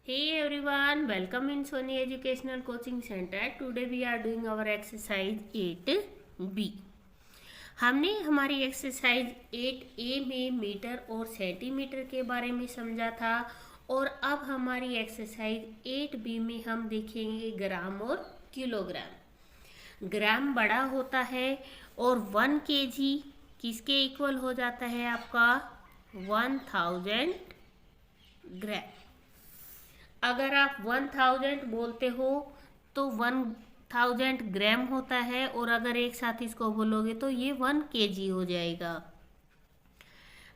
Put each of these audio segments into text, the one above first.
Hey everyone, welcome in Sony Educational Coaching Center. Today we are doing our exercise 8B. हमने हमारी exercise 8A में metre और centimetre के बारे में समझा था और अब हमारी एक्सरसाइज 8B में हम देखेंगे ग्राम और किलोग्राम। ग्राम बड़ा होता है और 1 kg किसके इक्वल हो जाता है आपका 1000 ग्राम। अगर आप 1000 बोलते हो तो 1000 ग्राम होता है और अगर एक साथ इसको बोलोगे तो ये 1 kg हो जाएगा।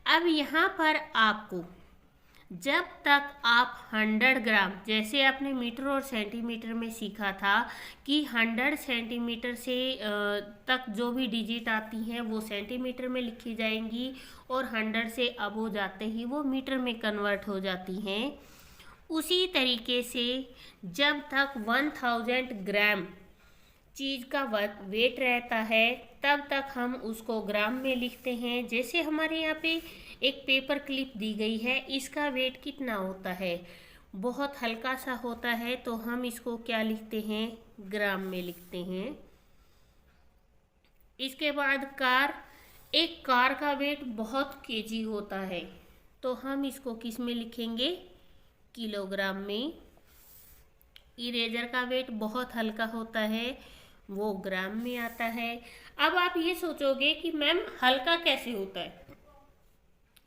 अब यहाँ पर आपको जब तक आप 100 ग्राम, जैसे आपने मीटर और सेंटीमीटर में सीखा था कि 100 सेंटीमीटर से तक जो भी डिजिट आती हैं वो सेंटीमीटर में लिखी जाएंगी और 100 से अब हो जाते ही वो मीटर में कन्वर्ट हो जाती हैं। उसी तरीके से जब तक 1000 ग्राम चीज़ का वेट रहता है तब तक हम उसको ग्राम में लिखते हैं। जैसे हमारे यहाँ पे एक पेपर क्लिप दी गई है, इसका वेट कितना होता है, बहुत हल्का सा होता है, तो हम इसको क्या लिखते हैं, ग्राम में लिखते हैं। इसके बाद एक कार का वेट बहुत केजी होता है तो हम इसको किस में लिखेंगे, किलोग्राम में। इरेजर का वेट बहुत हल्का होता है, वो ग्राम में आता है। अब आप ये सोचोगे कि मैम हल्का कैसे होता है।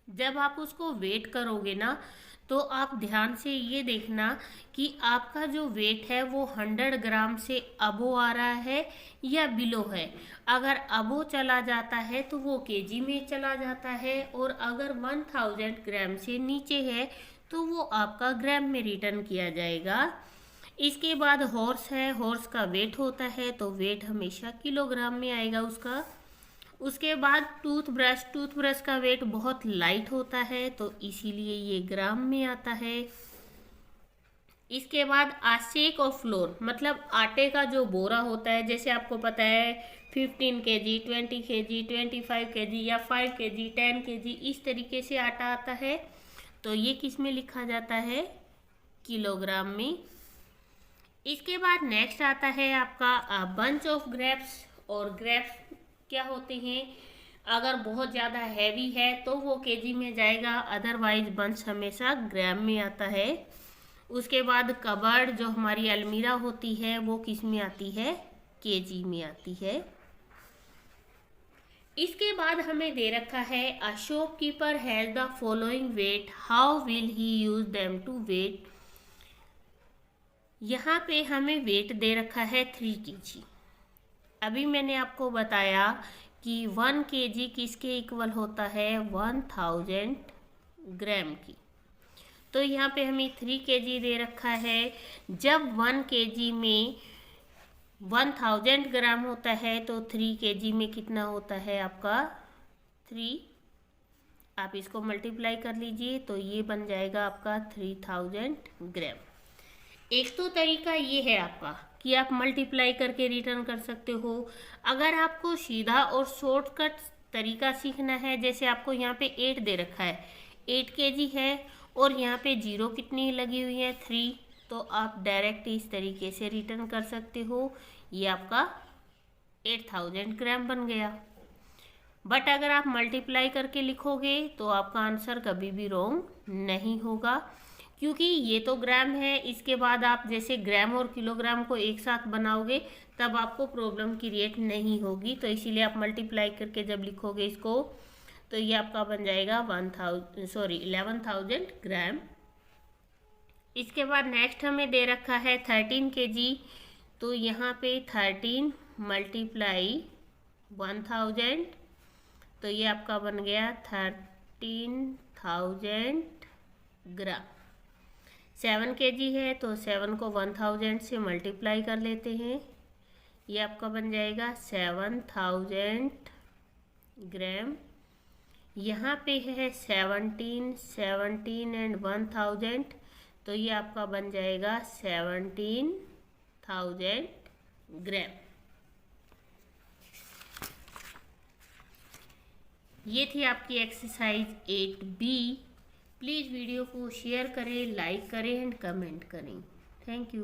जब आप उसको वेट करोगे ना तो आप ध्यान से ये देखना कि आपका जो वेट है वो 100 ग्राम से अबो आ रहा है या बिलो है। अगर अबो चला जाता है तो वो केजी में चला जाता है और अगर 1000 ग्राम से नीचे है तो वो आपका ग्राम में रिटर्न किया जाएगा। इसके बाद हॉर्स है, हॉर्स का वेट होता है तो वेट हमेशा किलोग्राम में आएगा उसका। उसके बाद टूथब्रश का वेट बहुत लाइट होता है तो इसीलिए ये ग्राम में आता है। इसके बाद आसेक और फ्लोर मतलब आटे का जो बोरा होता है, जैसे आपको पता है 15 kg, 20 kg, 25 kg या 5 kg, 10 kg, इस तरीके से आटा आता है तो ये किस में लिखा जाता है, किलोग्राम में। इसके बाद नेक्स्ट आता है आपका बंच ऑफ ग्रेप्स। और ग्रेप्स क्या होते हैं, अगर बहुत ज़्यादा हैवी है तो वो केजी में जाएगा, अदरवाइज बंच हमेशा ग्राम में आता है। उसके बाद कबर्ड जो हमारी अलमीरा होती है वो किस में आती है, केजी में आती है। इसके बाद हमें दे रखा है a shopkeeper has the following weight, how will he use them to weigh. यहाँ पे हमें वेट दे रखा है 3 kg। अभी मैंने आपको बताया कि 1 kg किसके इक्वल होता है, 1000 ग्राम की। तो यहाँ पे हमें 3 kg दे रखा है। जब 1 kg में 1000 ग्राम होता है तो 3 kg में कितना होता है आपका 3। आप इसको मल्टीप्लाई कर लीजिए तो ये बन जाएगा आपका 3000 ग्राम। एक तो तरीका ये है आपका कि आप मल्टीप्लाई करके रिटर्न कर सकते हो। अगर आपको सीधा और शॉर्टकट तरीका सीखना है, जैसे आपको यहाँ पे 8 दे रखा है, 8 kg है और यहाँ पे 0 कितनी लगी हुई है, 3, तो आप डायरेक्ट इस तरीके से रिटर्न कर सकते हो। ये आपका 8000 ग्राम बन गया। बट अगर आप मल्टीप्लाई करके लिखोगे तो आपका आंसर कभी भी रॉन्ग नहीं होगा, क्योंकि ये तो ग्राम है। इसके बाद आप जैसे ग्राम और किलोग्राम को एक साथ बनाओगे तब आपको प्रॉब्लम क्रिएट नहीं होगी, तो इसीलिए आप मल्टीप्लाई करके जब लिखोगे इसको तो ये आपका बन जाएगा 11,000 ग्राम। इसके बाद नेक्स्ट हमें दे रखा है 13 kg, तो यहाँ पे 13 मल्टीप्लाई 1000, तो ये आपका बन गया 13,000 ग्राम। 7 kg है तो 7 को 1000 से मल्टीप्लाई कर लेते हैं, ये आपका बन जाएगा 7000 ग्राम। यहाँ पे है 17 एंड 1000, तो ये आपका बन जाएगा 17,000 ग्राम। ये थी आपकी एक्सरसाइज 8B। प्लीज़ वीडियो को शेयर करें, लाइक करें एंड कमेंट करें। Thank you.